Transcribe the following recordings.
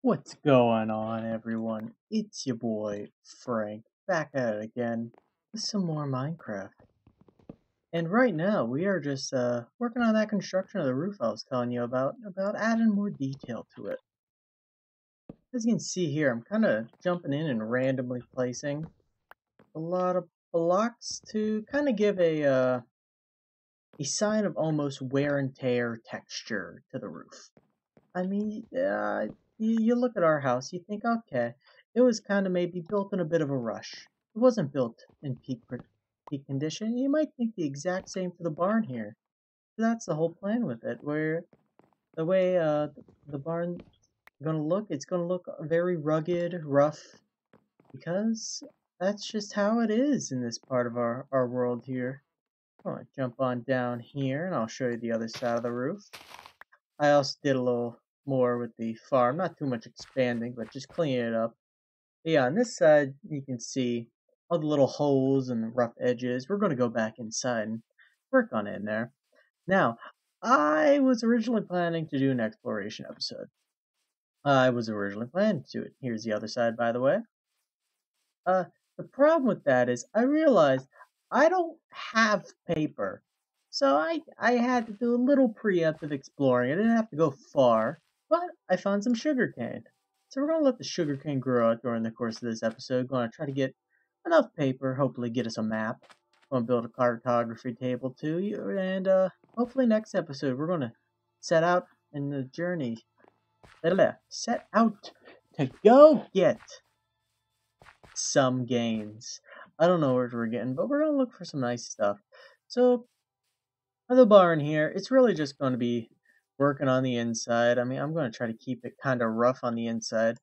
What's going on, everyone? It's your boy, Frank, back at it again with some more Minecraft. And right now, we are just working on that construction of the roof I was telling you about adding more detail to it. As you can see here, I'm kind of jumping in and randomly placing a lot of blocks to kind of give a sign of almost wear and tear texture to the roof. I mean, you look at our house, you think, okay, it was kind of maybe built in a bit of a rush. It wasn't built in peak condition. You might think the exact same for the barn here. That's the whole plan with it, where the way the barn's gonna look, it's gonna look very rugged, rough, because that's just how it is in this part of our world here. I'm gonna jump on down here, and I'll show you the other side of the roof. I also did a little more with the farm, not too much expanding, but just cleaning it up. But yeah, on this side, you can see all the little holes and the rough edges. We're going to go back inside and work on it in there. Now, I was originally planning to do an exploration episode. I was originally planning to do it. Here's the other side, by the way. The problem with that is I realized I don't have paper. So I had to do a little preemptive exploring. I didn't have to go far, but I found some sugarcane. So we're going to let the sugarcane grow out during the course of this episode. Going to try to get enough paper, hopefully get us a map. Going to build a cartography table too. And hopefully next episode we're going to set out in the journey. Set out to go get some gains. I don't know what we're getting, but we're going to look for some nice stuff. So for the barn here, it's really just going to be working on the inside. I mean, I'm going to try to keep it kind of rough on the inside.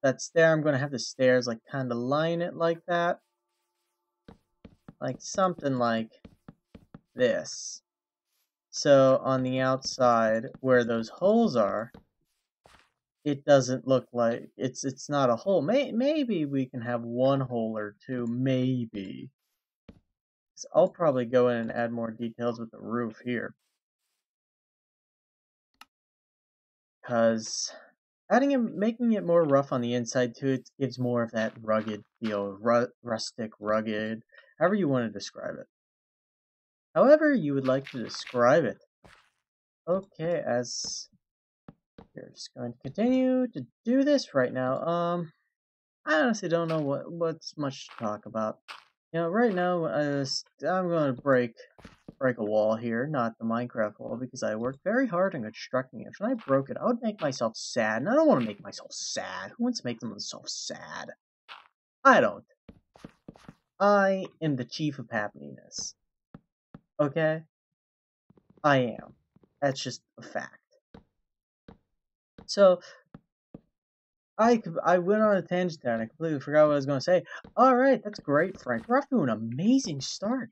That stair, I'm going to have the stairs like kind of line it like that. Like something like this. So on the outside where those holes are, it doesn't look like it's not a hole. Maybe we can have one hole or two, maybe. So I'll probably go in and add more details with the roof here. Because making it more rough on the inside too, it gives more of that rugged feel, rustic, rugged, however you want to describe it. However you would like to describe it. Okay, as you're just going to continue to do this right now. I honestly don't know what's much to talk about. You know, right now I'm going to break a wall here, not the Minecraft wall, because I worked very hard on constructing it. If I broke it, I would make myself sad, and I don't want to make myself sad. Who wants to make themselves sad? I don't. I am the chief of happiness. Okay? I am. That's just a fact. So, I went on a tangent there, and I completely forgot what I was going to say. Alright, that's great, Frank. We're off to an amazing start.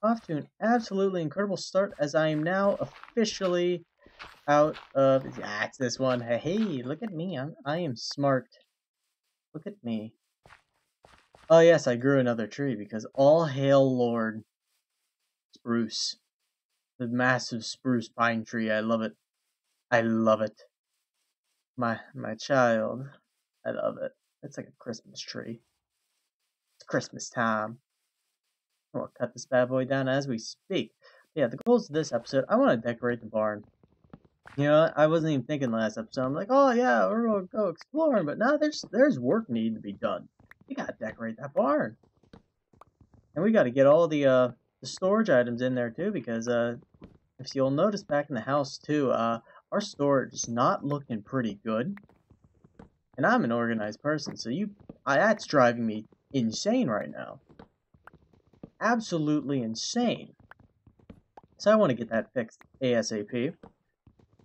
Off to an absolutely incredible start, as I am now officially out of... it's this one. Hey, look at me. I am smart. Look at me. Oh yes, I grew another tree, because all hail Lord Spruce. The massive spruce pine tree. I love it. I love it. My child. I love it. It's like a Christmas tree. It's Christmas time. We'll cut this bad boy down as we speak. Yeah, the goals of this episode, I want to decorate the barn. You know, I wasn't even thinking last episode. I'm like, oh yeah, we're going to go exploring. But now there's work needing to be done. We got to decorate that barn. And we got to get all the storage items in there too. Because if you'll notice back in the house too, our storage is not looking pretty good. And I'm an organized person. So that's driving me insane right now. Absolutely insane. So I want to get that fixed ASAP.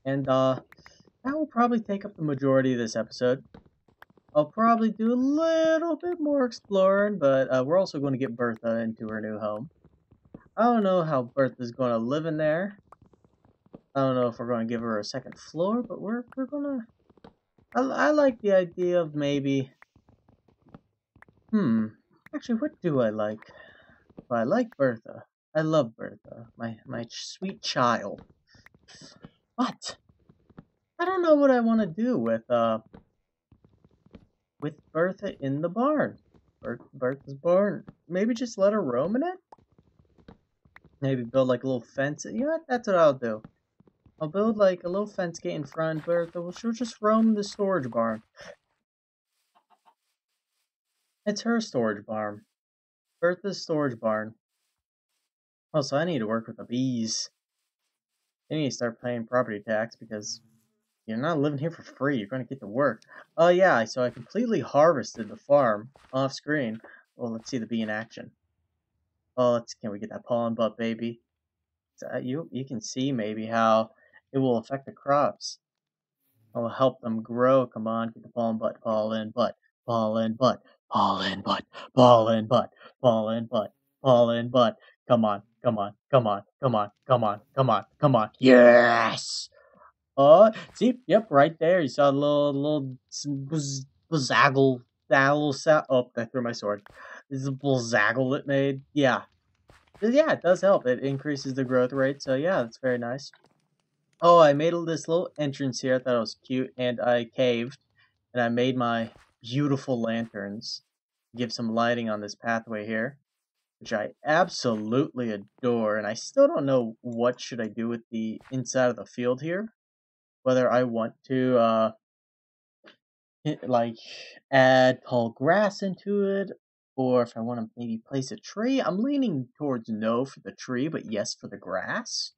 And that will probably take up the majority of this episode. I'll probably do a little bit more exploring, but we're also going to get Bertha into her new home. I don't know how Bertha's going to live in there. I don't know if we're going to give her a second floor, but we're going to... I like the idea of maybe... Actually, what do I like? Well, I like Bertha. I love Bertha. My sweet child. But I don't know what I want to do with with Bertha in the barn. Bertha's barn. Maybe just let her roam in it? Maybe build like a little fence. You know what? That's what I'll do. I'll build like a little fence gate in front. Bertha, well, she'll just roam the storage barn. It's her storage barn. Bertha's storage barn. Also, I need to work with the bees. They need to start paying property tax because you're not living here for free. You're going to get to work. Oh, yeah, so I completely harvested the farm off screen. Well, let's see the bee in action. Oh, can we get that pollen butt, baby? So, you can see maybe how it will affect the crops. It will help them grow. Come on, get the pollen butt, pollen butt, pollen butt, pollen butt, pollen butt, pollen butt, pollen butt. Come on, come on, come on, come on, come on, come on, come on. Yes! Oh, see, yep, right there. You saw a little blazaggle, that little sound. Oh, I threw my sword. This is a blazaggle it made. Yeah. Yeah, it does help. It increases the growth rate. So, yeah, that's very nice. Oh, I made this little entrance here. I thought it was cute. And I caved. And I made my beautiful lanterns. Give some lighting on this pathway here, which I absolutely adore. And I still don't know what should I do with the inside of the field here. Whether I want to like add tall grass into it, or if I want to maybe place a tree. I'm leaning towards no for the tree, but yes for the grass.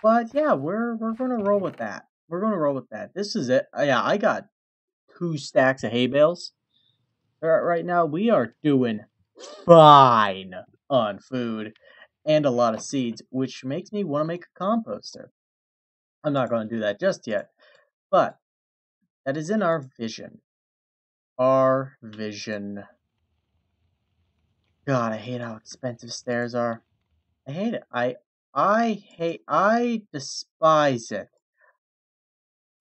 But yeah, we're gonna roll with that. We're gonna roll with that. This is it. Yeah, I got 2 stacks of hay bales. Right now we are doing fine on food and a lot of seeds, which makes me want to make a composter. I'm not going to do that just yet, but that is in our vision. Our vision. God, I hate how expensive stairs are. I hate it. I despise it.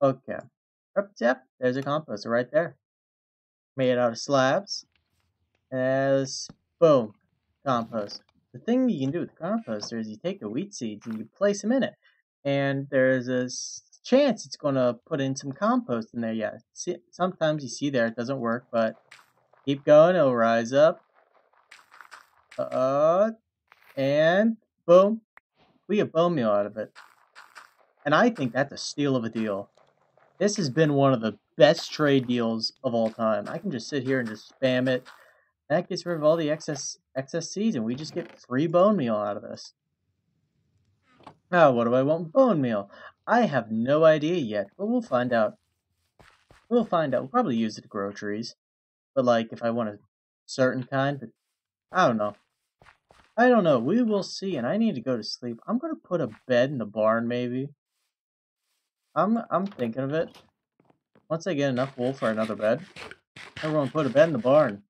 Okay. Yep, there's a composter right there. Made out of slabs. As boom, compost. The thing you can do with the composter is you take the wheat seeds and you place them in it. And there's a chance it's going to put in some compost in there. Yeah, see, sometimes you see there it doesn't work, but keep going, it'll rise up. And boom, we get bone meal out of it. And I think that's a steal of a deal. This has been one of the best trade deals of all time. I can just sit here and just spam it. That gets rid of all the excess seeds, and we just get free bone meal out of this. Now, what do I want with bone meal? I have no idea yet, but we'll find out. We'll find out. We'll probably use it to grow trees. But, like, if I want a certain kind, but I don't know. I don't know. We will see, and I need to go to sleep. I'm going to put a bed in the barn, maybe. I'm thinking of it. Once I get enough wool for another bed, I'm going to put a bed in the barn.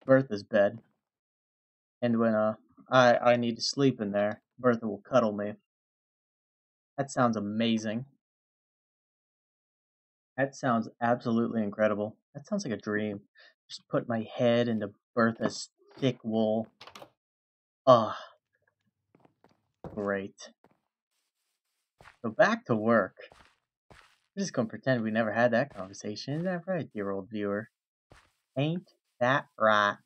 Bertha's bed. And when I need to sleep in there, Bertha will cuddle me. That sounds amazing. That sounds absolutely incredible. That sounds like a dream. Just put my head into Bertha's thick wool. Ah, great. So back to work. We're just gonna pretend we never had that conversation. Isn't that right, dear old viewer? Ain't that right?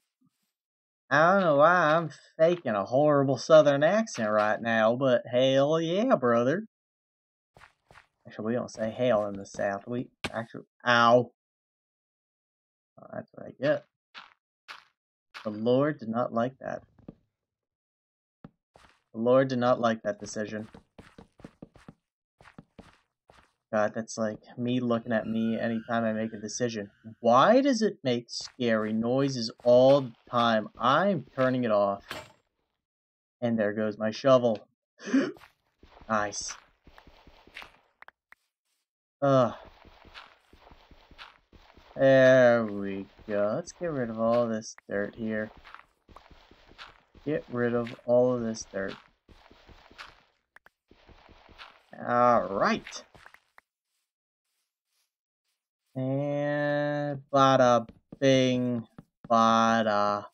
I don't know why I'm faking a horrible southern accent right now, but hell yeah, brother. Actually, we don't say hell in the South. We actually, ow. Oh, that's what I get. The Lord did not like that. The Lord did not like that decision. God, that's like me looking at me anytime I make a decision. Why does it make scary noises all the time? I'm turning it off. And there goes my shovel. Nice. Ugh. There we go. Let's get rid of all this dirt here. Get rid of all of this dirt. Alright. And bada bing, bada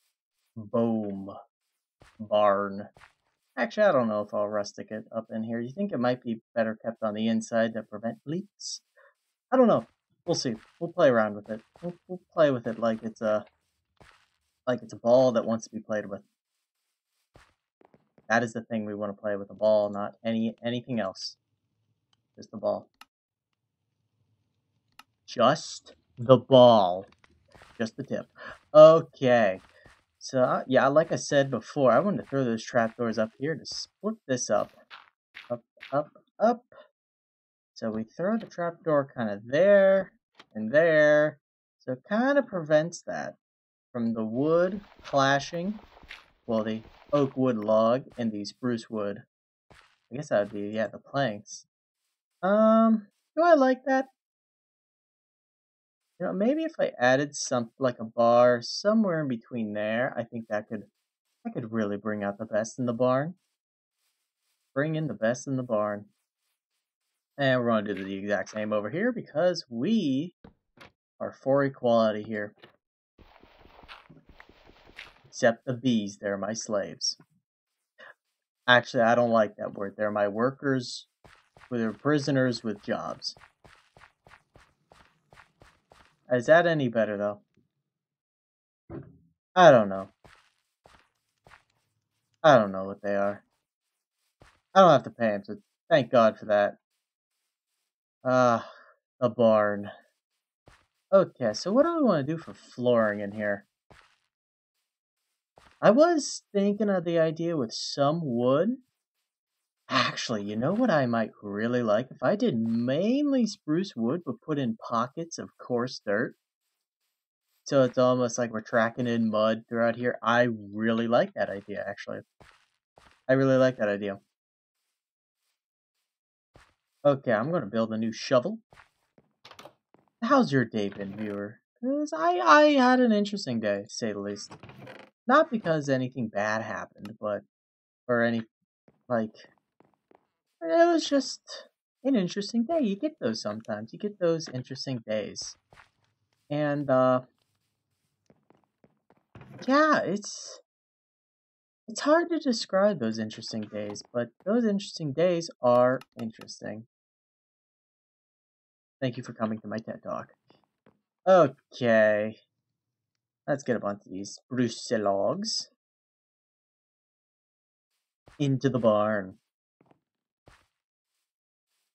boom. Barn. Actually, I don't know if I'll rustic it up in here. You think it might be better kept on the inside to prevent leaks? I don't know. We'll see. We'll play around with it. We'll play with it like it's a ball that wants to be played with. That is the thing we want to play with, a ball, not anything else. Just the ball. Just the ball. Just the tip. Okay. So, yeah, like I said before, I wanted to throw those trapdoors up here to split this up. Up, up, up. So we throw the trapdoor kind of there and there. So it kind of prevents that from the wood clashing. Well, the oak wood log and the spruce wood. I guess that would be, yeah, the planks. Do I like that? You know, maybe if I added something like a bar somewhere in between there, I think that could really bring out the best in the barn. Bring in the best in the barn. And we're going to do the exact same over here because we are for equality here. Except the bees, they're my slaves. Actually, I don't like that word. They're my workers, they're prisoners with jobs. Is that any better, though? I don't know. I don't know what they are. I don't have to pay them, so thank God for that. The barn. Okay, so what do I want to do for flooring in here? I was thinking of the idea with some wood. Actually, you know what I might really like? If I did mainly spruce wood, but put in pockets of coarse dirt. So it's almost like we're tracking in mud throughout here. I really like that idea, actually. I really like that idea. Okay, I'm going to build a new shovel. How's your day been, viewer? Because I had an interesting day, to say the least. Not because anything bad happened, but... Or any... Like... It was just an interesting day. You get those sometimes. You get those interesting days. And, yeah, it's hard to describe those interesting days, but those interesting days are interesting. Thank you for coming to my TED Talk. Okay. Let's get a bunch of these spruce logs into the barn.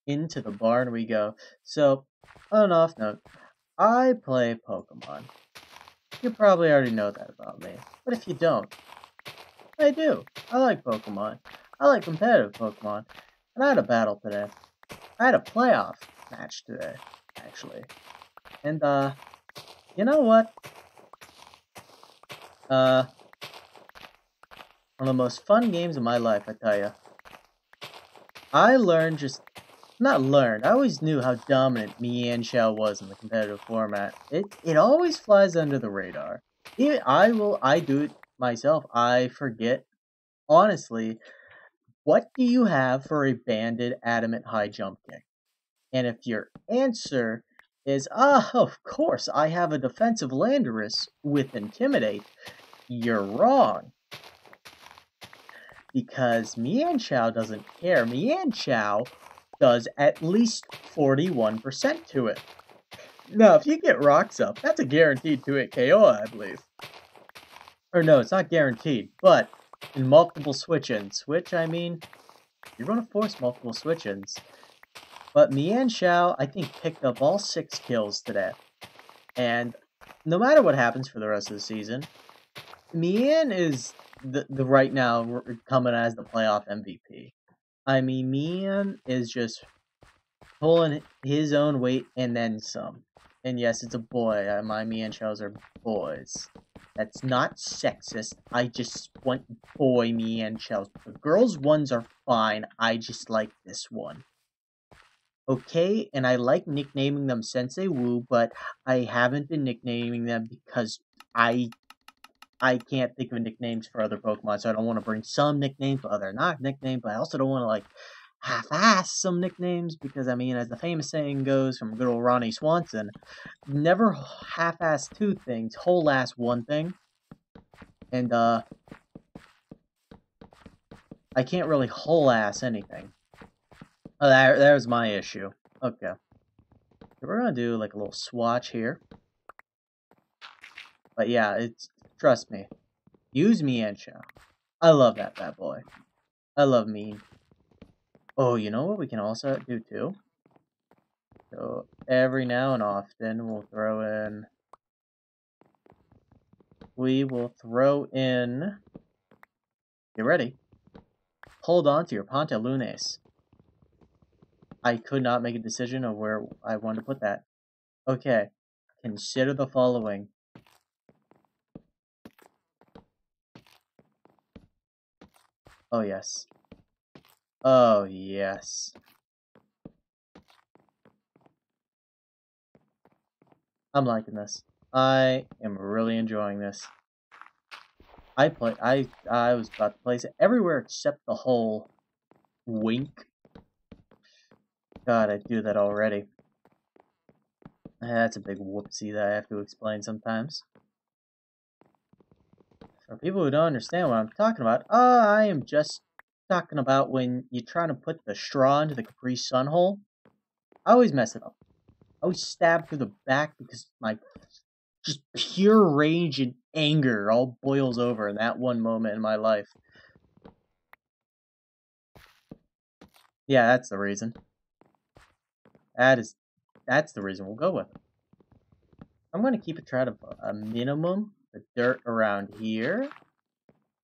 Into the barn we go. So, on an off note, I play Pokemon. You probably already know that about me. But if you don't, I do. I like Pokemon. I like competitive Pokemon. And I had a battle today. I had a playoff match today, actually. And, you know what? One of the most fun games of my life, I tell you. I learned I always knew how dominant Mienshao was in the competitive format. It always flies under the radar. I do it myself. I forget, honestly, what do you have for a banded adamant high jump kick? And if your answer is, of course, I have a defensive Landorus with Intimidate, you're wrong. Because Mienshao doesn't care. Mienshao does at least 41% to it. Now, if you get rocks up, that's a guaranteed 2-hit KO, I believe. Or no, it's not guaranteed, but in multiple switch-ins, which, I mean, you're going to force multiple switch-ins. But Mienshao, I think, picked up all 6 kills today. And no matter what happens for the rest of the season, Mien is the right now coming as the playoff MVP. I mean, Mien is just pulling his own weight and then some. And yes, it's a boy. My Mienshaos are boys. That's not sexist. I just want boy Mienshaos. The girls' ones are fine. I just like this one. Okay, and I like nicknaming them Sensei Wu, but I haven't been nicknaming them because I can't think of nicknames for other Pokemon, so I don't want to bring some nicknames, but other not nicknames, but I also don't want to, like, half-ass some nicknames, because, I mean, as the famous saying goes from good old Ronnie Swanson, never half-ass 2 things, whole-ass 1 thing. And, I can't really whole-ass anything. Oh, there's my issue. Okay. We're gonna do like a little swatch here. But yeah, trust me. Use me and Chow. I love that bad boy. I love mean. Oh, you know what we can also do too? So every now and often we will throw in, get ready, hold on to your pantalones. I could not make a decision of where I wanted to put that. Okay, consider the following. Oh yes. Oh yes. I'm liking this. I am really enjoying this. I was about to place it everywhere except the hole. Wink. God, I do that already. That's a big whoopsie that I have to explain sometimes. For people who don't understand what I'm talking about, I am just talking about when you're trying to put the straw into the Capri Sun hole. I always mess it up. I always stab through the back because my just pure rage and anger all boils over in that one moment in my life. Yeah, that's the reason. That's the reason we'll go with. I'm going to keep it try to a minimum, the dirt around here.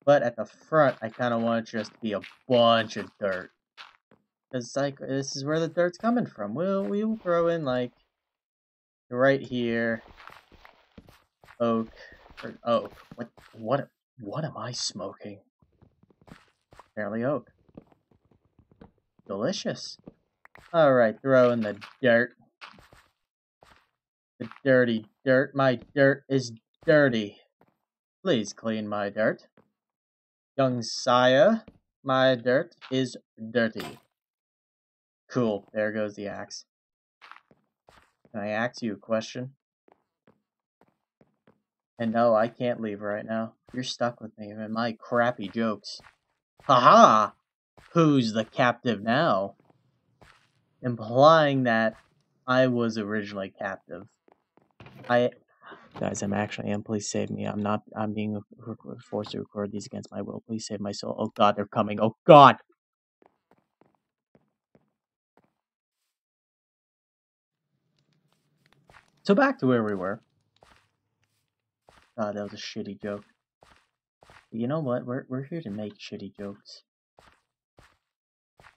But at the front, I kind of want it just to be a bunch of dirt. Because, like, this is where the dirt's coming from. We will throw in, like, right here, oak, or oak. What am I smoking? Apparently oak. Delicious. Alright, throw in the dirt. The dirty dirt. My dirt is dirty. Please clean my dirt. Young sire, my dirt is dirty. Cool, there goes the axe. Can I ask you a question? And no, I can't leave right now. You're stuck with me and my crappy jokes. Haha! Who's the captive now? Implying that I was originally captive. Guys, I'm please save me. I'm being forced to record these against my will. Please save my soul. Oh god, they're coming. Oh god! So back to where we were. God, that was a shitty joke. But you know what? We're here to make shitty jokes.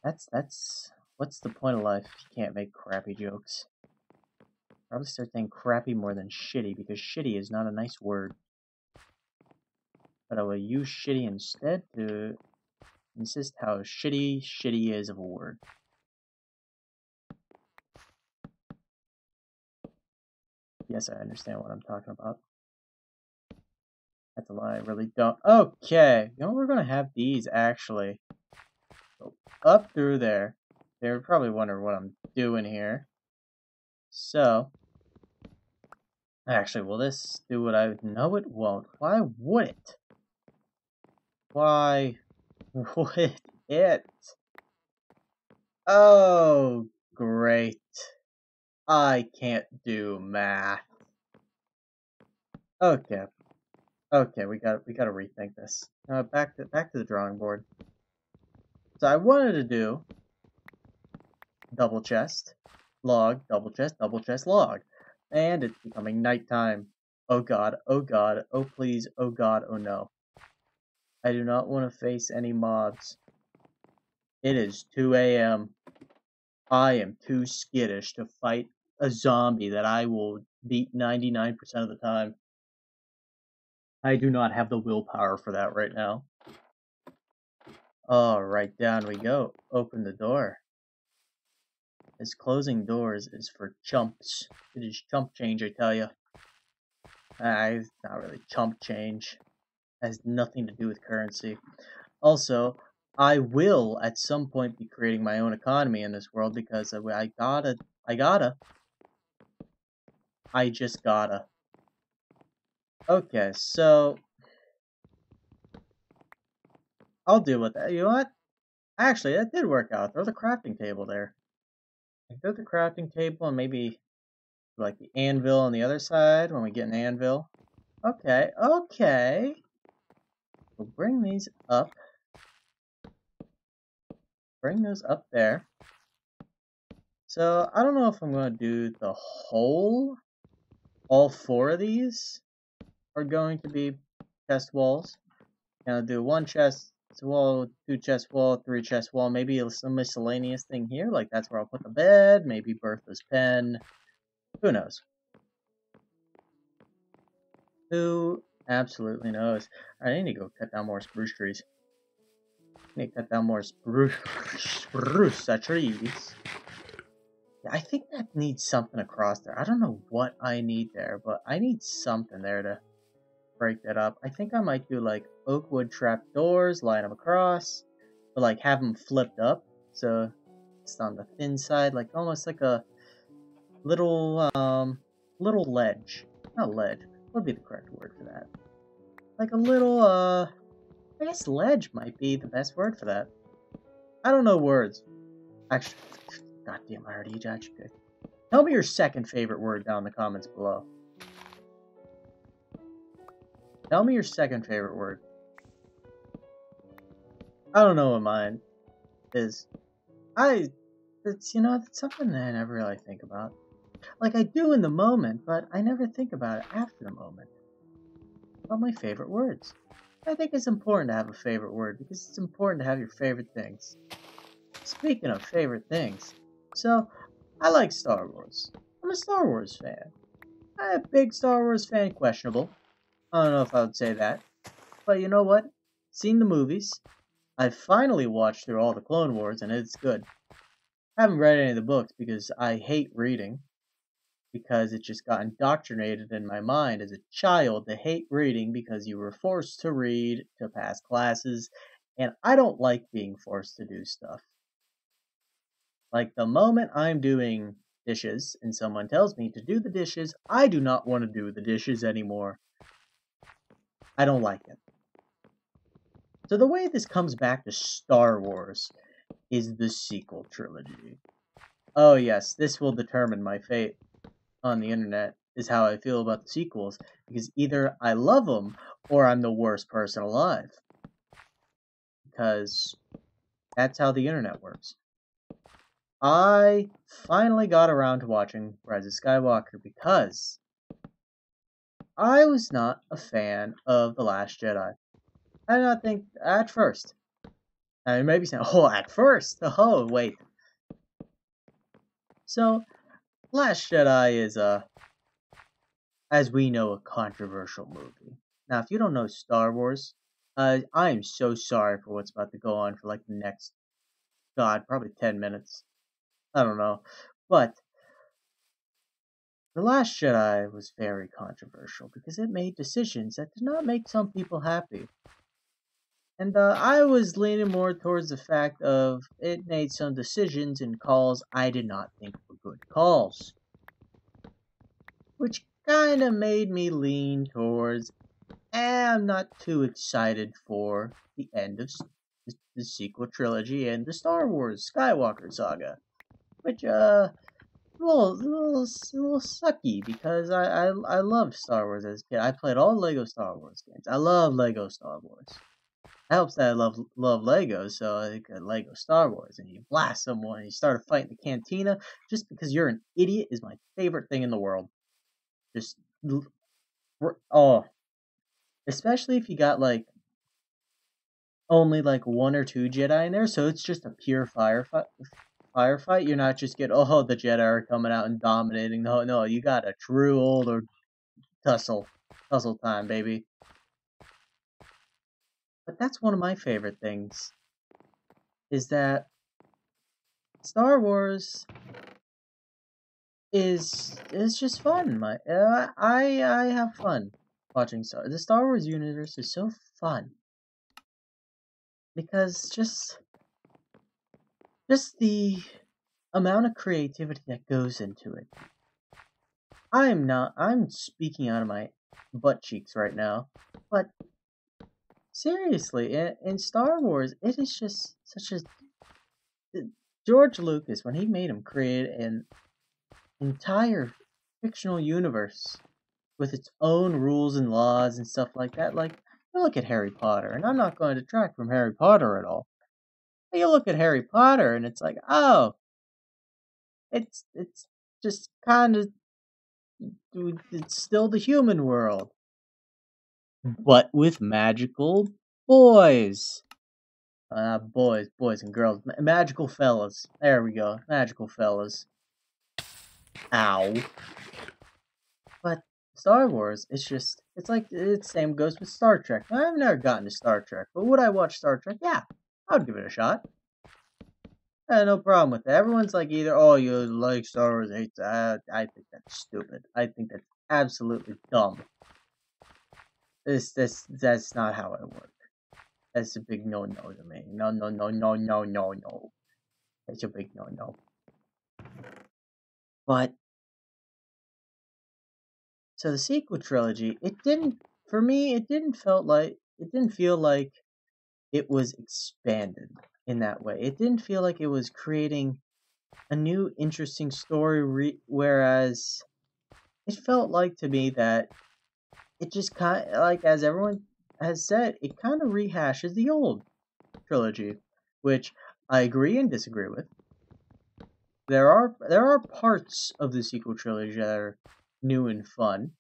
That's what's the point of life if you can't make crappy jokes? Probably start saying crappy more than shitty because shitty is not a nice word. But I will use shitty instead to insist how shitty is of a word. Yes, I understand what I'm talking about. That's a lie, I really don't. Okay, you know, we're gonna have these actually go up through there. They're probably wondering what I'm doing here. So, actually, will this do what I know it won't? Why would it? Why would it? Oh, great. I can't do math. Okay. Okay, we gotta rethink this. Back to the drawing board. So I wanted to do double chest, log, double chest, log. And it's becoming nighttime. Oh god, oh please, oh god, oh no. I do not want to face any mobs. It is 2 a.m. I am too skittish to fight a zombie that I will beat 99% of the time. I do not have the willpower for that right now. Alright, down we go. Open the door. This closing doors is for chumps. It is chump change, I tell you. It's not really chump change. It has nothing to do with currency. Also, I will at some point be creating my own economy in this world because I just gotta. Okay, so I'll deal with that. You know what? Actually, that did work out. Throw the crafting table there. Throw the crafting table and maybe Like the anvil on the other side when we get an anvil. Okay, okay. We'll bring these up. Bring those up there. So I don't know if I'm going to do the whole. All 4 of these are going to be chest walls. Gonna do 1 chest wall, 2 chest wall, 3 chest wall. Maybe some miscellaneous thing here, like that's where I'll put the bed. Maybe Bertha's pen. Who knows? Who absolutely knows? I need to go cut down more spruce trees. I need to cut down more spruce trees. Yeah, I think that needs something across there. I don't know what I need there, but I need something there to break that up. I think I might do like oak wood trap doors, line them across, but like have them flipped up so it's on the thin side, like almost like a little ledge. Not ledge. What would be the correct word for that? Like a little I guess ledge might be the best word for that. I don't know words. Actually, goddamn, I already judged it. Tell me your second favorite word down in the comments below. Tell me your second favorite word. I don't know what mine is. It's something that I never really think about. Like I do in the moment, but I never think about it after the moment. About my favorite words. I think it's important to have a favorite word because it's important to have your favorite things. Speaking of favorite things, so I like Star Wars. I'm a Star Wars fan. I'm a big Star Wars fan, questionable. I don't know if I would say that. But you know what? Seen the movies. I finally watched through all the Clone Wars and it's good. I haven't read any of the books because I hate reading. Because it just got indoctrinated in my mind as a child to hate reading because you were forced to read to pass classes. And I don't like being forced to do stuff. Like the moment I'm doing dishes and someone tells me to do the dishes, I do not want to do the dishes anymore. I don't like it. So the way this comes back to Star Wars is the sequel trilogy. Oh yes, this will determine my fate on the internet, is how I feel about the sequels, because either I love them or I'm the worst person alive. Because that's how the internet works. I finally got around to watching Rise of Skywalker because I was not a fan of The Last Jedi. I did not think at first. I may be saying, oh, at first. Oh, wait. So, Last Jedi is as we know, a controversial movie. Now, if you don't know Star Wars, I am so sorry for what's about to go on for like the next, probably 10 minutes. I don't know. But The Last Jedi was very controversial because it made decisions that did not make some people happy. And I was leaning more towards the fact of it made some decisions and calls I did not think were good calls. Which kind of made me lean towards, I'm not too excited for the end of the sequel trilogy and the Star Wars Skywalker saga. Which, a little sucky because I love Star Wars as a kid. I played all Lego Star Wars games. I love Lego Star Wars. It helps that I love Legos, so I think Lego Star Wars, and you blast someone, and you start a fight in the cantina, just because you're an idiot is my favorite thing in the world. Just, oh, especially if you got, like, only, like, 1 or 2 Jedi in there, so it's just a pure firefight. You're not just getting, oh, the Jedi are coming out and dominating. No, you got a true older tussle time, baby. But that's one of my favorite things, is that Star Wars is just fun. I have fun watching the Star Wars universe is so fun because just the amount of creativity that goes into it. I'm speaking out of my butt cheeks right now, but seriously, in Star Wars, it is just such a George Lucas, when he made him create an entire fictional universe with its own rules and laws and stuff like that. Like, you look at Harry Potter, and I'm not going to detract from Harry Potter at all. But you look at Harry Potter, and it's like, oh, it's just kind of it's still the human world, but with magical boys. Boys and girls, magical fellas. There we go, magical fellas. Ow. But Star Wars, it's like the same goes with Star Trek. I've never gotten to Star Trek, but would I watch Star Trek? Yeah, I'd give it a shot. No problem with that. Everyone's like either, oh, you like Star Wars, hate that. I think that's stupid. I think that's absolutely dumb. That's not how it works. That's a big no to me. No. That's a big no. But so the sequel trilogy, it didn't feel like it was expanded in that way. It didn't feel like it was creating a new interesting story, whereas it felt like to me that it just kind of, like, as everyone has said, it kind of rehashes the old trilogy, which I agree and disagree with. There are parts of the sequel trilogy that are new and fun.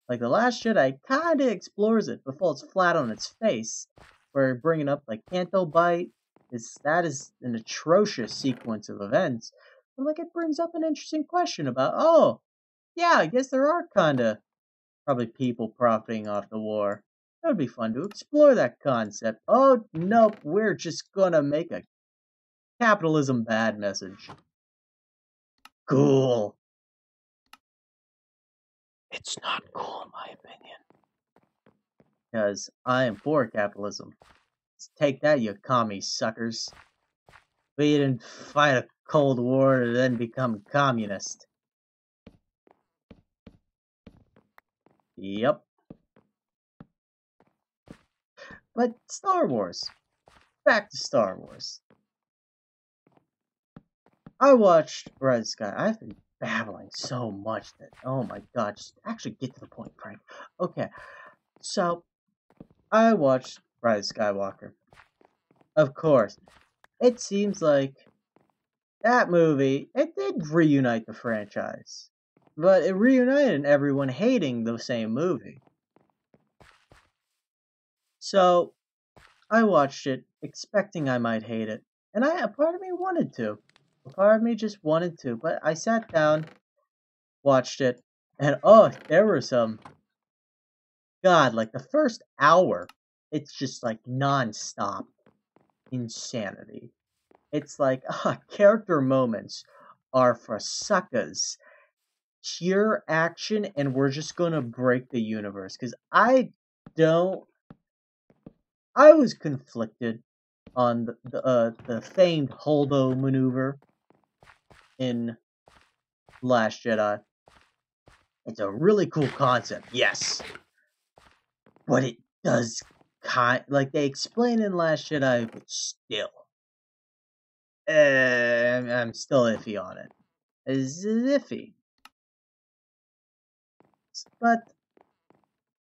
Like The Last Jedi kind of explores it, but falls flat on its face. Where bringing up like Canto Bite that is an atrocious sequence of events. But like it brings up an interesting question about, oh, yeah, I guess there are kind of probably people profiting off the war. That would be fun to explore that concept. Oh, nope, we're just gonna make a capitalism bad message. Cool. It's not cool, in my opinion. Because I am for capitalism. Take that, you commie suckers. We didn't fight a Cold War to then become communist. Yep. But Star Wars. Back to Star Wars. I watched Rise of Sky. I've been babbling so much that, oh my god, just actually get to the point, Frank. Okay, so I watched Rise of Skywalker. Of course, it seems like that movie, it did reunite the franchise. But it reunited everyone hating the same movie. So, I watched it, expecting I might hate it. And a part of me wanted to. A part of me just wanted to. But I sat down, watched it, and oh, there were some... God, like the first hour, it's just like non-stop insanity. It's like, character moments are for suckers. Pure action, and we're just gonna break the universe. Because I was conflicted on the famed Holdo maneuver in Last Jedi. It's a really cool concept, yes, but it does like they explain in Last Jedi, but still, I'm still iffy on it. It's iffy, but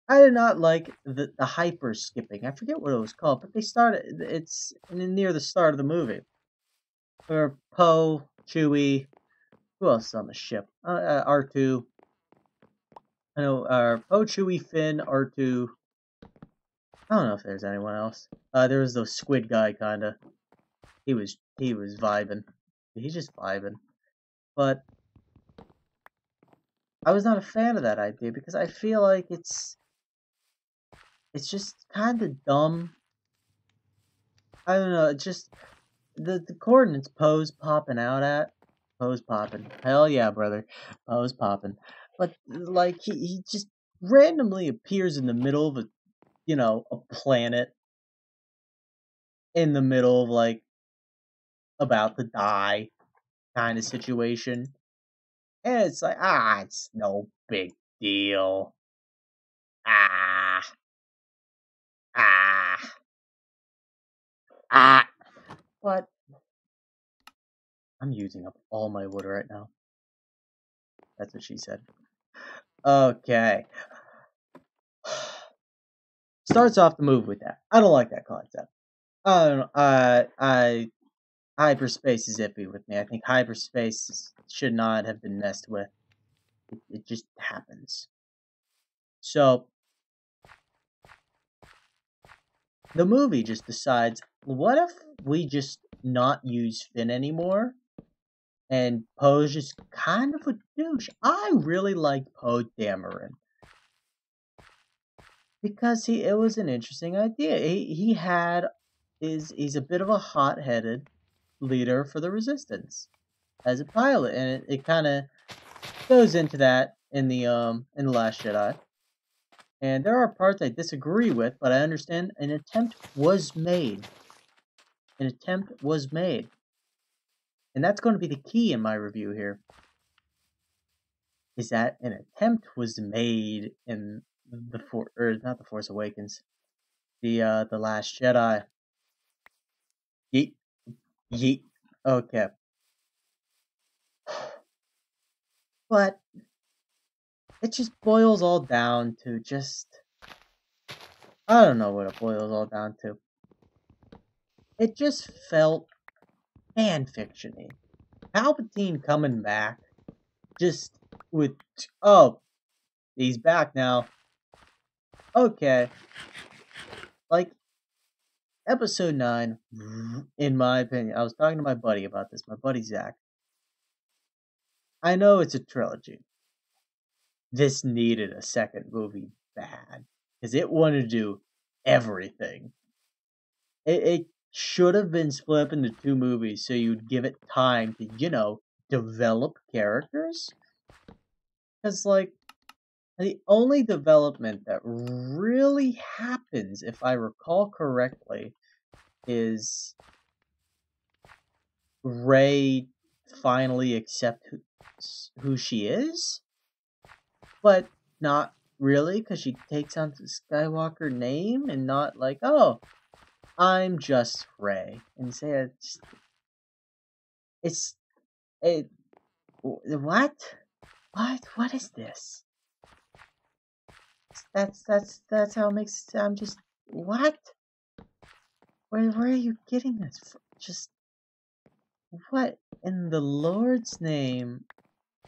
I did not like the hyper skipping. I forget what it was called, but it's near the start of the movie. Where Poe, Chewie, who else is on the ship? R2. I know, Poe, Chewie, Finn, R2. I don't know if there's anyone else. There was the squid guy, kinda. He was vibing. He's just vibing. But I was not a fan of that idea because I feel like it's just kind of dumb. I don't know. It's just the coordinates Poe's popping out at. Poe's popping. Hell yeah, brother. Poe's popping. But like he just randomly appears in the middle of a planet in the middle of like about to die kind of situation. And it's like, it's no big deal. Ah. Ah. Ah. But I'm using up all my wood right now. That's what she said. Okay. Starts off the movie with that. I don't like that concept. I don't know. Hyperspace is iffy with me. I think should not have been messed with. It just happens. So the movie just decides, what if we just not use Finn anymore? And Poe's just kind of a douche. I really like Poe Dameron because it was an interesting idea. He's a bit of a hot-headed leader for the Resistance as a pilot, and it kind of goes into that in the Last Jedi. And there are parts I disagree with, but I understand an attempt was made. An attempt was made. And that's going to be the key in my review here. Is that an attempt was made in not the Force Awakens, the Last Jedi. Yeet, yeet. Okay. But it just boils all down to I don't know what it boils all down to. It just felt fanfiction-y. Palpatine coming back just with, oh, he's back now. Okay. Like, Episode 9, in my opinion, I was talking to my buddy about this, my buddy Zach. I know it's a trilogy. This needed a second movie bad, because it wanted to do everything. It should have been split up into 2 movies so you'd give it time to, develop characters. Because, like, the only development that really happens, if I recall correctly, is Rey finally accept who she is, but not really, because she takes on the Skywalker name and not like, oh, I'm just Rey, and say what is this? That's how it makes it sound. Just what? Where are you getting this from? Just what in the Lord's name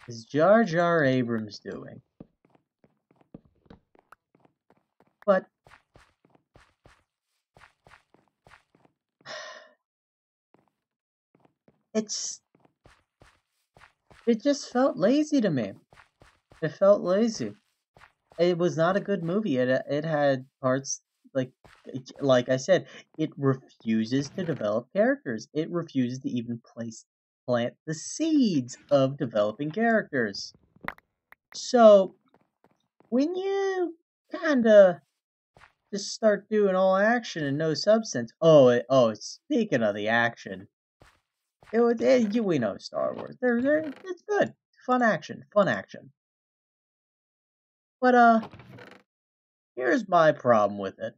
is Jar Jar Abrams doing? But it just felt lazy to me. It felt lazy. It was not a good movie. It had parts like I said, it refuses to develop characters. It refuses to even plant the seeds of developing characters. So when you kinda just start doing all action and no substance, speaking of the action, we know Star Wars. It's good, fun action. But here's my problem with it.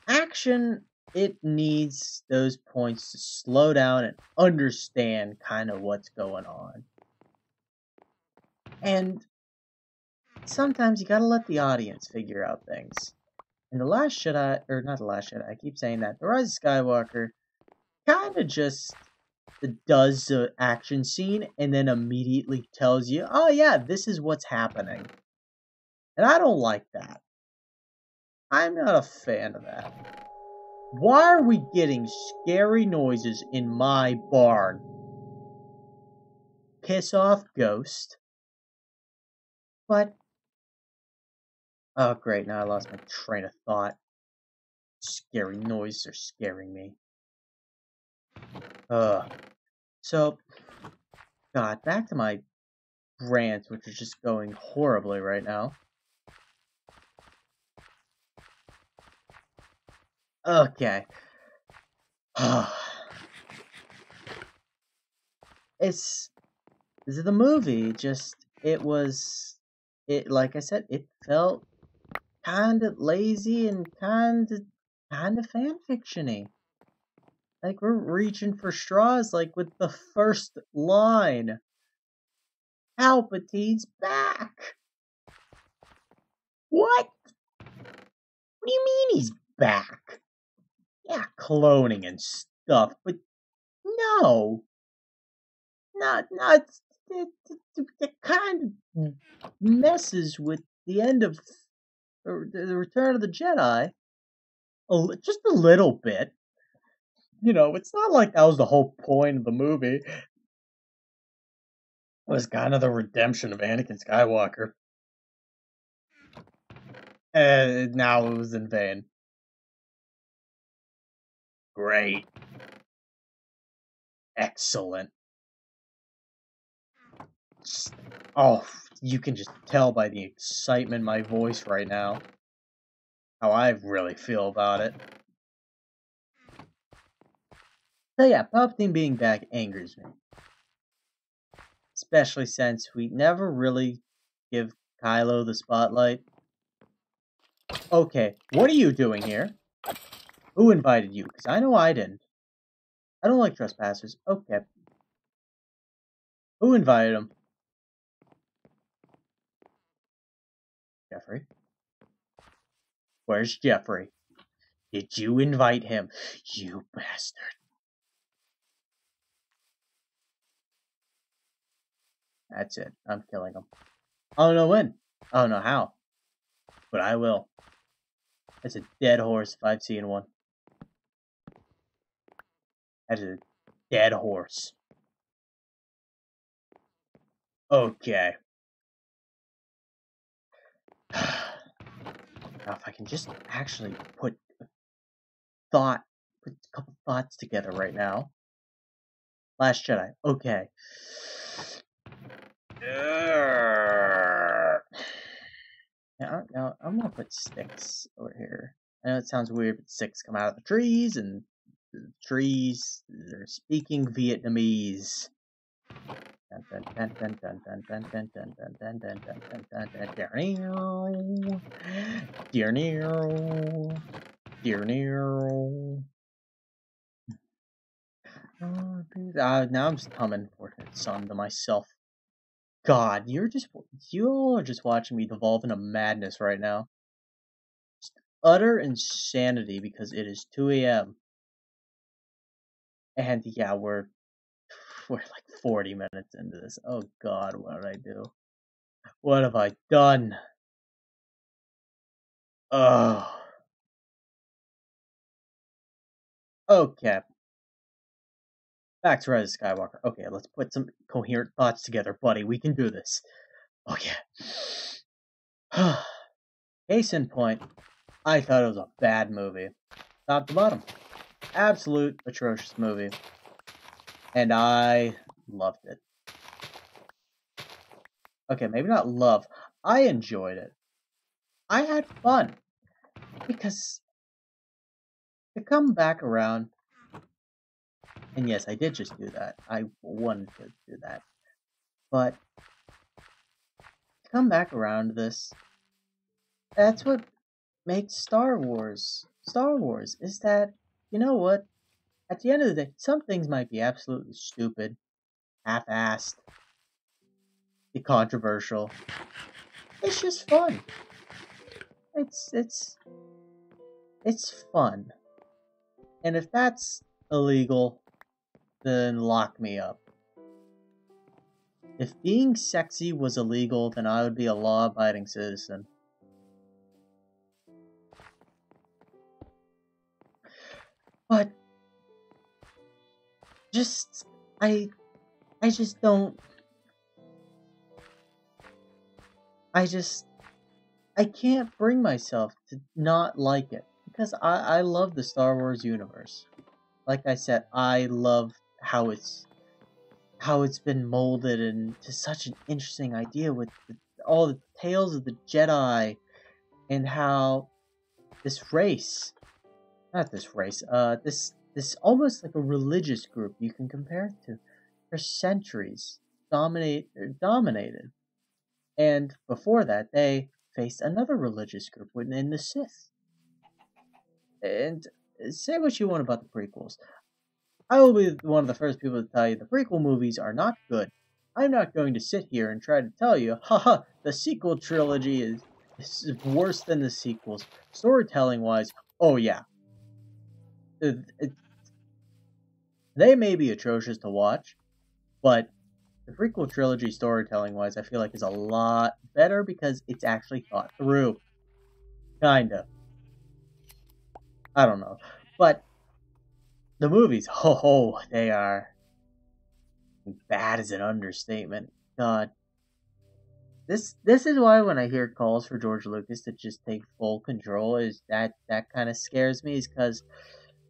Action, it needs those points to slow down and understand kind of what's going on. And sometimes you gotta let the audience figure out things. And The Last Jedi, or not The Last Jedi, I keep saying that, The Rise of Skywalker kind of just does the action scene and then immediately tells you, oh yeah, this is what's happening. And I don't like that. I'm not a fan of that. Why are we getting scary noises in my barn? Piss off, Ghost. But, oh great, now I lost my train of thought. Scary noises are scaring me. So, God, back to my rant, which is just going horribly right now. Okay. It's the movie, like I said, it felt kind of lazy and kind of fanfiction-y. Like, we're reaching for straws, like, with the first line. Palpatine's back! What? What do you mean he's back? Yeah, cloning and stuff, but no! Not it kind of messes with the end of the Return of the Jedi. Just a little bit. You know, it's not like that was the whole point of the movie. It was kind of the redemption of Anakin Skywalker. And now it was in vain. Great. Excellent. Oh, you can just tell by the excitement in my voice right now how I really feel about it. So yeah, Palpatine being back angers me. Especially since we never really give Kylo the spotlight. Okay, what are you doing here? Who invited you? Because I know I didn't. I don't like trespassers. Okay. Who invited him? Jeffrey. Where's Jeffrey? Did you invite him? You bastard. That's it. I'm killing him. I don't know when. I don't know how. But I will. It's a dead horse if I've seen one. That is a dead horse. Okay. Now if I can just actually put a couple thoughts together right now. Last Jedi. Okay. Now I'm gonna put sticks over here. I know it sounds weird, but sticks come out of the trees, and the trees they're speaking Vietnamese. Now I'm just humming Fortunate Son to myself. God, you all are just watching me devolve into madness right now. Just utter insanity because it is 2 a.m. And yeah, we're like 40 minutes into this. Oh God, what did I do? What have I done? Oh. Okay. Back to Rise of Skywalker. Okay, let's put some coherent thoughts together, buddy. We can do this. Okay. Case in point, I thought it was a bad movie. Top to bottom. Absolute atrocious movie. And I loved it. Okay, maybe not love. I enjoyed it. I had fun. Because to come back around, and yes, I did just do that. I wanted to do that. But to come back around to this, that's what makes Star Wars Star Wars, is that, you know what? At the end of the day, some things might be absolutely stupid, half-assed, controversial. It's just fun. It's fun. And if that's illegal, then lock me up. If being sexy was illegal, then I would be a law-abiding citizen. But just I just don't. I can't bring myself to not like it because I love the Star Wars universe. Like I said, I love how it's been molded into such an interesting idea with all the tales of the Jedi and how this almost like a religious group you can compare it to, for centuries dominated. And before that, they faced another religious group in the Sith. And say what you want about the prequels. I will be one of the first people to tell you the prequel movies are not good. I'm not going to sit here and try to tell you, haha, the sequel trilogy is worse than the sequels. Storytelling-wise, oh yeah. They may be atrocious to watch, but the prequel trilogy storytelling-wise, I feel like is a lot better because it's actually thought through. Kinda. I don't know. But the movies, they are bad as an understatement. God. This is why when I hear calls for George Lucas to just take full control, is that kind of scares me, is because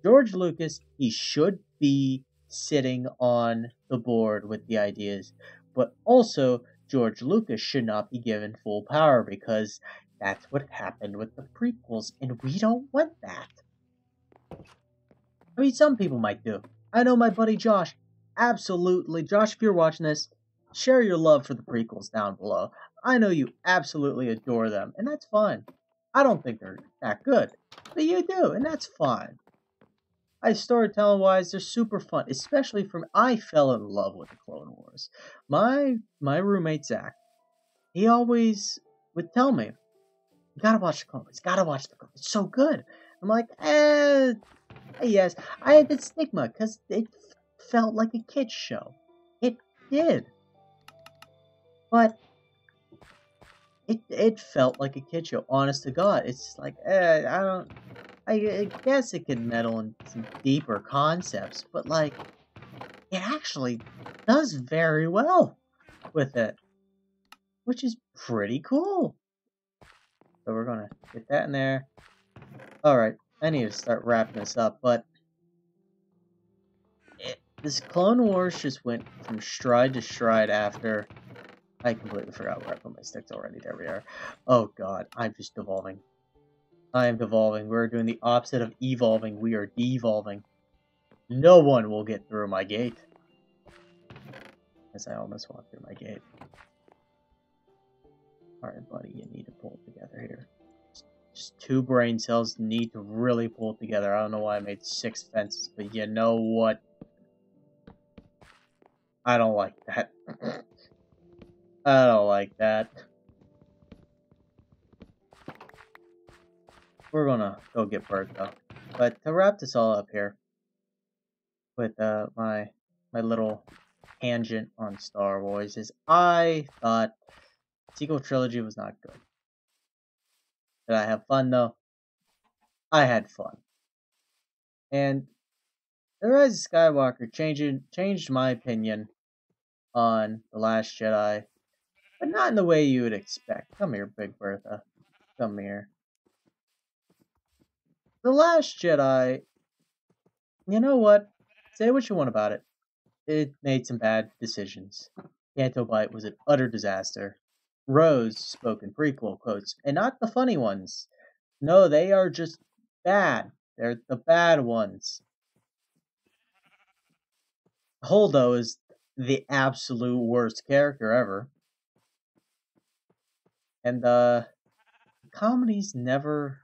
George Lucas, he should be sitting on the board with the ideas, but also George Lucas should not be given full power because that's what happened with the prequels, and we don't want that. I mean, some people might do. I know my buddy Josh, absolutely. Josh, if you're watching this, share your love for the prequels down below. I know you absolutely adore them, and that's fine. I don't think they're that good, but you do, and that's fine. Storytelling wise, they're super fun, especially from I fell in love with the Clone Wars. My roommate Zach, he always would tell me, "You gotta watch the Clone Wars. You gotta watch the Clone Wars. It's so good." I'm like, yes. I had the stigma because it felt like a kids show. It did, but it felt like a kid show. Honest to God, it's like I guess it could meddle in some deeper concepts, but like it actually does very well with it, which is pretty cool. So we're gonna get that in there. All right, I need to start wrapping this up, but this Clone Wars just went from stride to stride after. I completely forgot where I put my sticks already. There we are. Oh God, I'm just devolving. I am devolving. We're doing the opposite of evolving. We are devolving. No one will get through my gate. As I almost walked through my gate. Alright, buddy, you need to pull together here. Just 2 brain cells need to really pull together. I don't know why I made 6 fences, but you know what? I don't like that. I don't like that. We're gonna go get Bertha. But to wrap this all up here, with my little tangent on Star Wars, is I thought sequel trilogy was not good. Did I have fun though? I had fun. And The Rise of Skywalker changed my opinion on The Last Jedi, but not in the way you would expect. Come here, Big Bertha. Come here. The Last Jedi, you know what? Say what you want about it. It made some bad decisions. Canto Bight was an utter disaster. Rose spoke in prequel quotes, and not the funny ones. No, they are just bad. They're the bad ones. Holdo is the absolute worst character ever. And the comedy's never.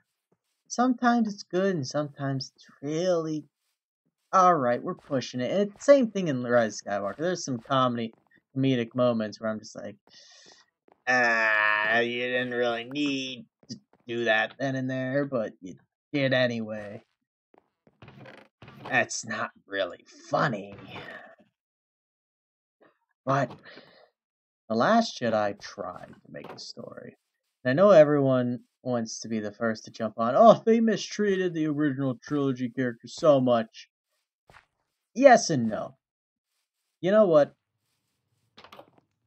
Sometimes it's good, and sometimes it's really. Alright, we're pushing it. And it's the same thing in Rise of Skywalker. There's some comedic moments where I'm just like, you didn't really need to do that then and there, but you did anyway. That's not really funny. But The Last Jedi tried to make a story. And I know everyone wants to be the first to jump on, oh, they mistreated the original trilogy characters so much. Yes and no. You know what?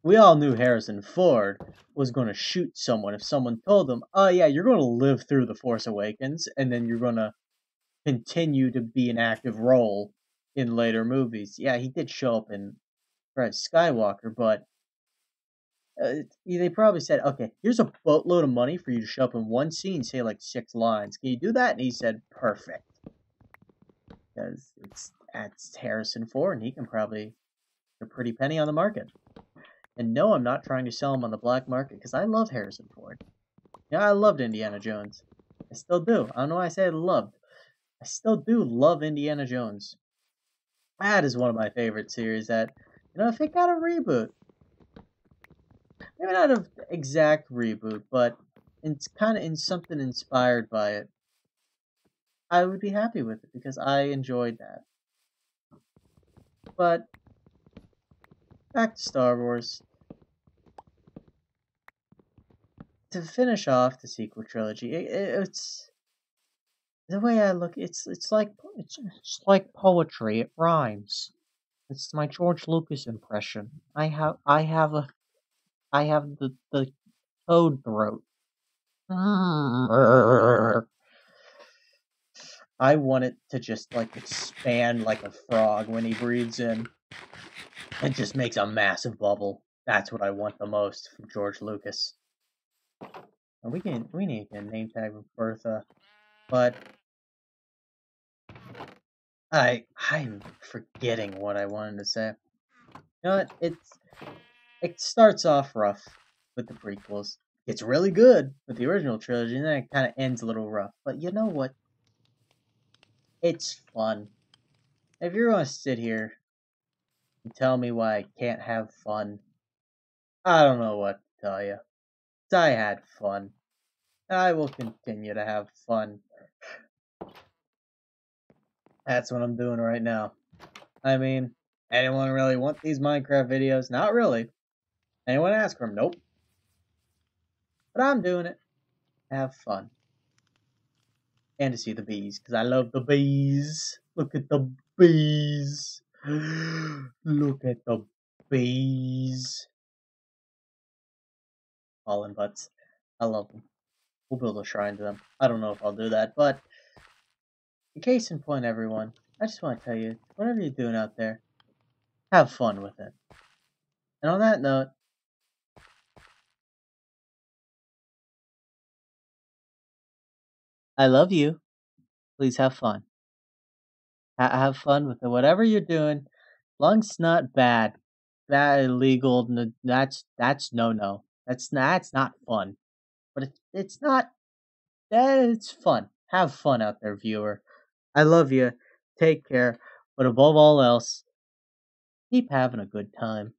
We all knew Harrison Ford was going to shoot someone if someone told him, oh yeah, you're going to live through The Force Awakens, and then you're going to continue to be an active role in later movies. Yeah, he did show up in Rise of Skywalker, but they probably said, okay, here's a boatload of money for you to show up in one scene, say like 6 lines. Can you do that? And he said, perfect. Because it's Harrison Ford, and he can probably get a pretty penny on the market. And no, I'm not trying to sell him on the black market, because I love Harrison Ford. Yeah, I loved Indiana Jones. I still do. I don't know why I say I loved. I still do love Indiana Jones. That is one of my favorite series that, if it got a reboot, maybe not an exact reboot, but it's kind of in something inspired by it, I would be happy with it because I enjoyed that. But back to Star Wars. To finish off the sequel trilogy, it's the way I look. It's like poetry. It rhymes. It's my George Lucas impression. I have the toad throat. I want it to just like expand like a frog when he breathes in. It just makes a massive bubble. That's what I want the most from George Lucas. And we need to name tag with Bertha, but I'm forgetting what I wanted to say. You know what? It starts off rough with the prequels. It's really good with the original trilogy, and then it kind of ends a little rough. But you know what? It's fun. If you're gonna sit here and tell me why I can't have fun, I don't know what to tell you. I had fun. And I will continue to have fun. That's what I'm doing right now. I mean, anyone really want these Minecraft videos? Not really. Anyone ask for them? Nope. But I'm doing it to have fun. And to see the bees, because I love the bees. Look at the bees. Look at the bees. Fallen butts. I love them. We'll build a shrine to them. I don't know if I'll do that, but the case in point, everyone, I just want to tell you, whatever you're doing out there, have fun with it. And on that note, I love you. Please have fun. Have fun with it. Whatever you're doing, lung's not bad. That illegal. That's no. That's not fun. But it's not. It's fun. Have fun out there, viewer. I love you. Take care. But above all else, keep having a good time.